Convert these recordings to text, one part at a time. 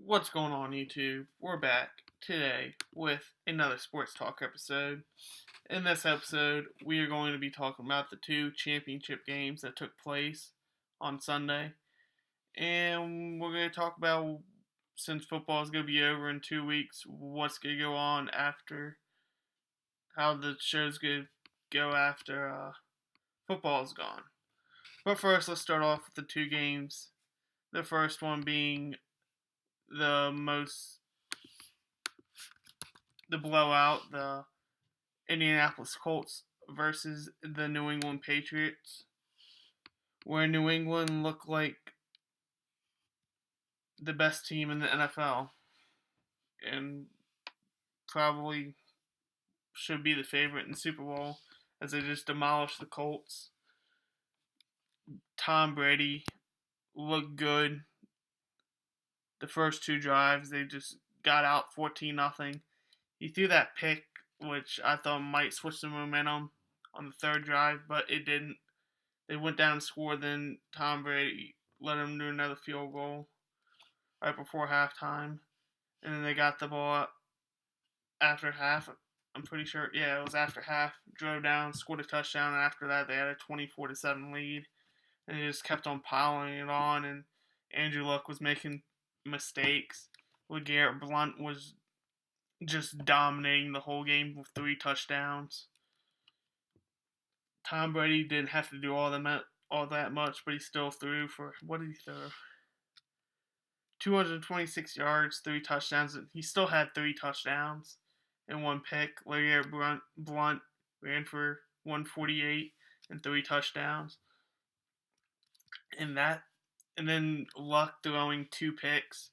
What's going on, YouTube? We're back today with another sports talk episode. In this episode, we are going to be talking about the two championship games that took place on Sunday. And we're going to talk about, since football is going to be over in 2 weeks, what's going to go on after, how the show's going to go after football is gone. But first, let's start off with the two games. The first one being the blowout, the Indianapolis Colts versus the New England Patriots, where New England looked like the best team in the NFL and probably should be the favorite in the Super Bowl, as they just demolished the Colts. Tom Brady looked good. The first two drives, they just got out 14-0. He threw that pick, which I thought might switch the momentum on the third drive, but it didn't. They went down and scored, then Tom Brady let them do another field goal right before halftime. And then they got the ball after half. I'm pretty sure, it was after half. Drove down, scored a touchdown, and after that they had a 24-7 lead. And they just kept on piling it on, and Andrew Luck was making mistakes. LeGarrette Blount was just dominating the whole game with 3 touchdowns. Tom Brady didn't have to do all that much, but he still threw for, what did he throw? 226 yards, 3 touchdowns. He still had 3 touchdowns and 1 pick. LeGarrette Blount ran for 148 and 3 touchdowns. And then Luck throwing 2 picks,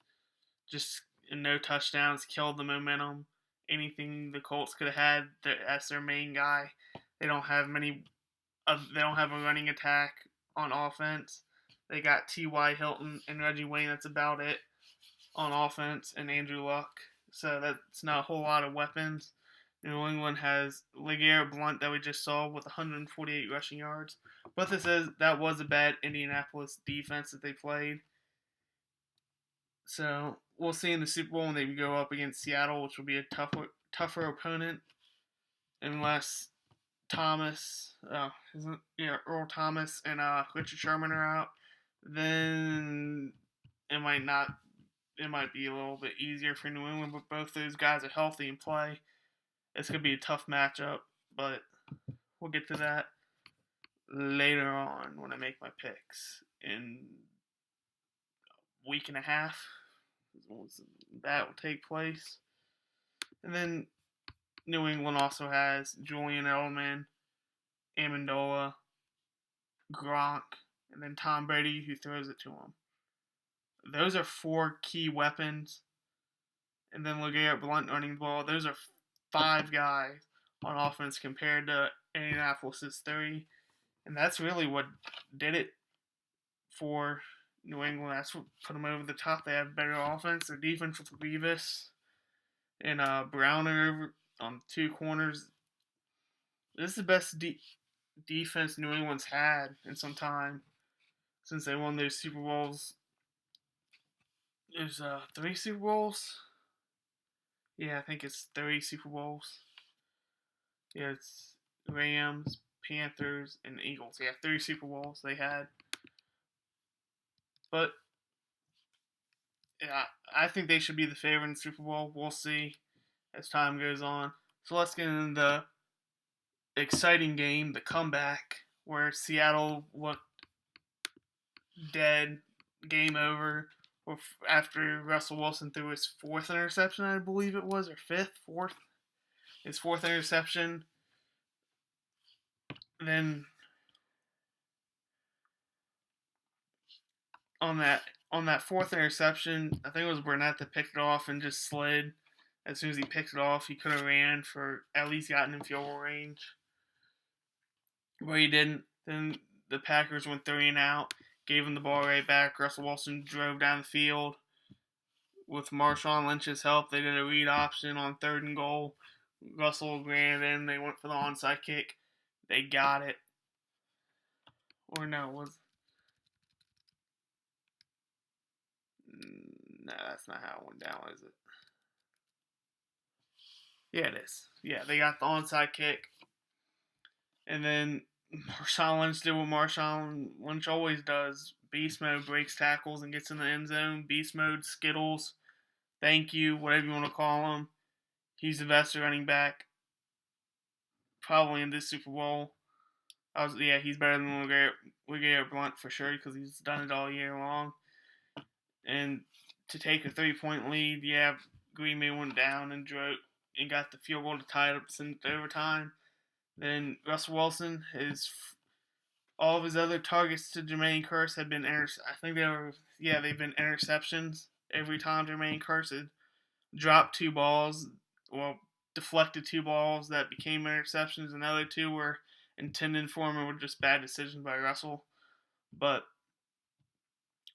just no touchdowns, killed the momentum. Anything the Colts could have had as their main guy. They don't have a running attack on offense. They got T.Y. Hilton and Reggie Wayne. That's about it on offense, and Andrew Luck. So that's not a whole lot of weapons. New England has LeGarrette Blount that we just saw with 148 rushing yards. But that was a bad Indianapolis defense that they played. So we'll see in the Super Bowl when they go up against Seattle, which will be a tougher opponent, unless Earl Thomas and Richard Sherman are out. Then it might be a little bit easier for New England, but both those guys are healthy and play. It's going to be a tough matchup, but we'll get to that later on when I make my picks in a week and a half. That will take place. And then New England also has Julian Edelman, Amendola, Gronk, and then Tom Brady, who throws it to him. Those are 4 key weapons. And then LeGarrette Blount running the ball. Those are 5 guys on offense compared to Indianapolis' 3. And that's really what did it for New England. That's what put them over the top. They have better offense. Their defense with Revis and Browner on 2 corners. This is the best defense New England's had in some time since they won those Super Bowls. There's 3 Super Bowls. Yeah, I think it's 3 Super Bowls. Yeah, it's Rams, Panthers, and Eagles. Yeah, 3 Super Bowls they had. But yeah, I think they should be the favorite in the Super Bowl. We'll see as time goes on. So let's get into the exciting game, the comeback, where Seattle looked dead, game over, after Russell Wilson threw his 4th interception, I believe it was, or 4th. His 4th interception. Then on that 4th interception, I think it was Burnett that picked it off and just slid. As soon as he picked it off, he could have ran for at least gotten in field goal range. But he didn't. Then the Packers went 3 and out, gave him the ball right back. Russell Wilson drove down the field. With Marshawn Lynch's help, they did a read option on 3rd and goal. Russell ran it in. They went for the onside kick. They got it. Or no, it was No, that's not how it went down, is it? Yeah, it is. Yeah, they got the onside kick. And then Marshawn Lynch did what Marshawn Lynch always does. Beast mode, breaks tackles and gets in the end zone. Beast mode, Skittles, thank you, whatever you want to call him. He's the best running back probably in this Super Bowl. He's better than LeGarrette Blount for sure because he's done it all year long. And to take a 3-point lead, yeah, Green Bay went down and got the field goal to tie it up in overtime. Then Russell Wilson, all of his other targets to Jermaine Kearse had been they've been interceptions. Every time Jermaine Kearse had dropped two balls, deflected two balls that became interceptions, and the other two were intended for him and were just bad decisions by Russell. But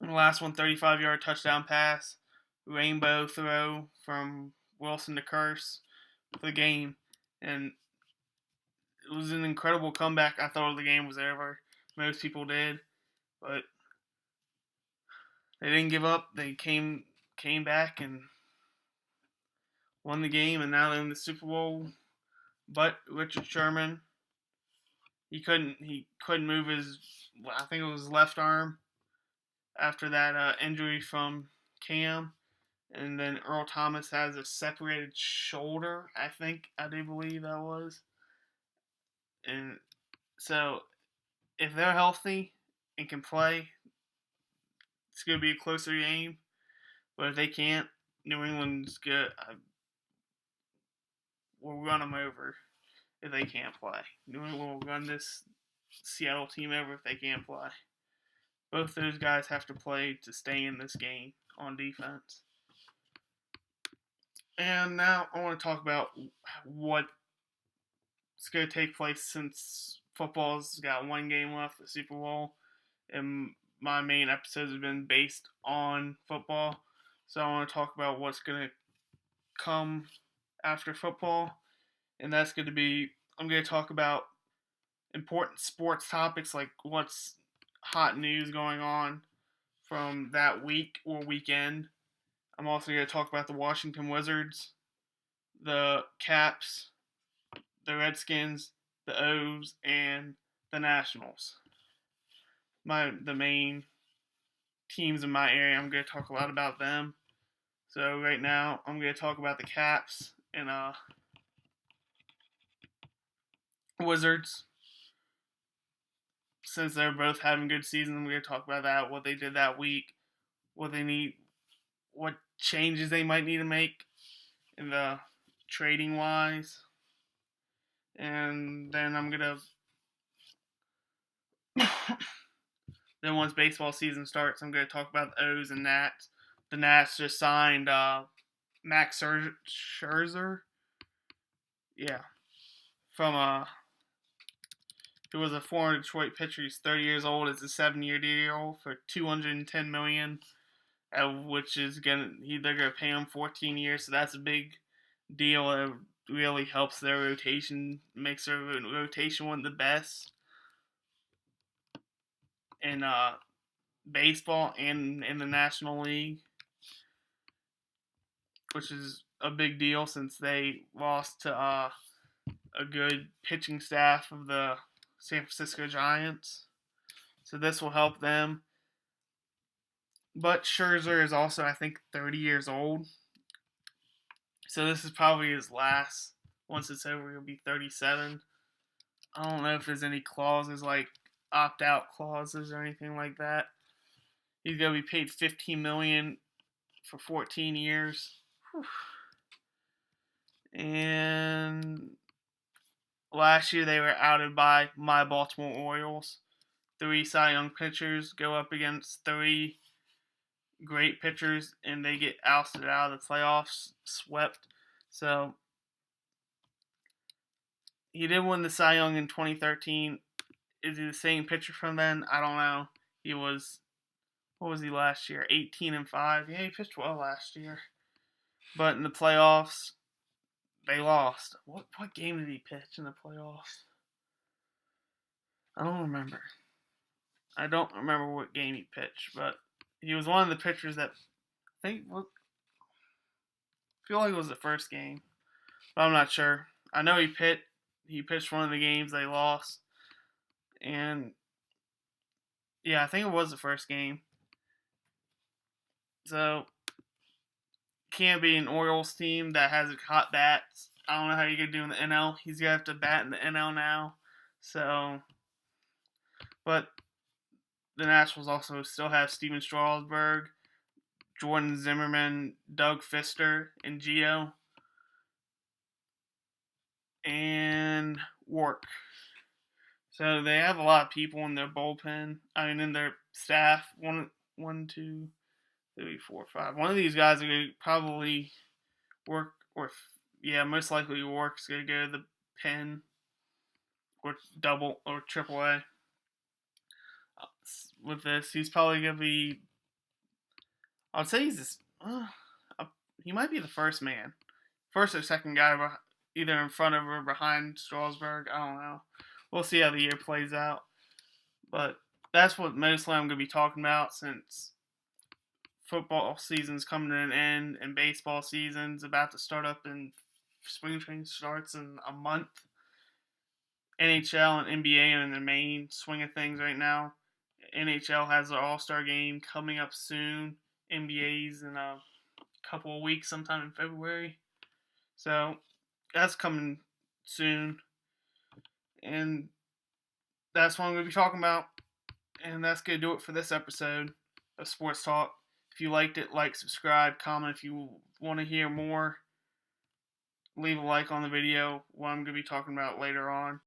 the last one, 35-yard touchdown pass, rainbow throw from Wilson to Kearse for the game, and it was an incredible comeback. I thought the game was over. Most people did, but they didn't give up. They came back and won the game, and now they're in the Super Bowl. But Richard Sherman, he couldn't move I think it was his left arm after that injury from Cam, and then Earl Thomas has a separated shoulder. I do believe that was, and so if they're healthy and can play, it's going to be a closer game. But if they can't, New England's good. We'll run them over if they can't play. New England will run this Seattle team over if they can't play. Both those guys have to play to stay in this game on defense. And now I want to talk about what's going to take place since football's got one game left, the Super Bowl. And my main episodes have been based on football. So I want to talk about what's going to come after football. And that's going to be, I'm going to talk about important sports topics like what's hot news going on from that week or weekend. I'm also going to talk about the Washington Wizards, the Caps, the Redskins, the O's, and the Nationals. The main teams in my area, I'm going to talk a lot about them. So right now, I'm going to talk about the Caps and Wizards. Since they're both having good seasons, I'm going to talk about that, what they did that week, what they need, what changes they might need to make in the trading wise. And then I'm going to then once baseball season starts, I'm going to talk about the O's and Nats. The Nats just signed Max Scherzer. Yeah. From who was a former Detroit pitcher. He's 30 years old. It's a 7-year deal for $210 million, which is they're gonna pay him 14 years. So that's a big deal. It really helps their rotation, makes their rotation one of the best in baseball and in the National League, which is a big deal since they lost to a good pitching staff of the San Francisco Giants. So this will help them. But Scherzer is also, I think, 30 years old. So this is probably his last. Once it's over, he'll be 37. I don't know if there's any clauses like opt-out clauses or anything like that. He's going to be paid $15 million for 14 years. Whew. And last year they were outed by my Baltimore Orioles. 3 Cy Young pitchers go up against 3 great pitchers, and they get ousted out of the playoffs, swept. So he did win the Cy Young in 2013. Is he the same pitcher from then? I don't know. What was he last year? 18-5. Yeah, he pitched well last year. But in the playoffs, they lost. What game did he pitch in the playoffs? I don't remember. I don't remember what game he pitched, but he was one of the pitchers that I feel like it was the first game, but I'm not sure. I know he pitched one of the games they lost, and yeah, I think it was the first game. So can't be an Orioles team that has hot bats. I don't know how you're gonna do in the NL. He's gonna have to bat in the NL now. So, but the Nationals also still have Steven Strasburg, Jordan Zimmerman, Doug Fister, and Gio, and Work. So they have a lot of people in their bullpen. I mean, in their staff. One, two, 3, 4, 5. One of these guys are going to probably work, or yeah, most likely Work's going to go to the pen or double or triple A. With this, he's probably going to be. I'd say he might be the first man, first or second guy, either in front of or behind Strasburg. I don't know. We'll see how the year plays out. But that's what mostly I'm going to be talking about, since football season's coming to an end and baseball season's about to start up, and spring training starts in a month. NHL and NBA are in the main swing of things right now. NHL has their All-Star game coming up soon. NBA's in a couple of weeks, sometime in February. So that's coming soon. And that's what I'm going to be talking about. And that's going to do it for this episode of Sports Talk. If you liked it, like, subscribe, comment if you want to hear more. Leave a like on the video, what I'm going to be talking about later on.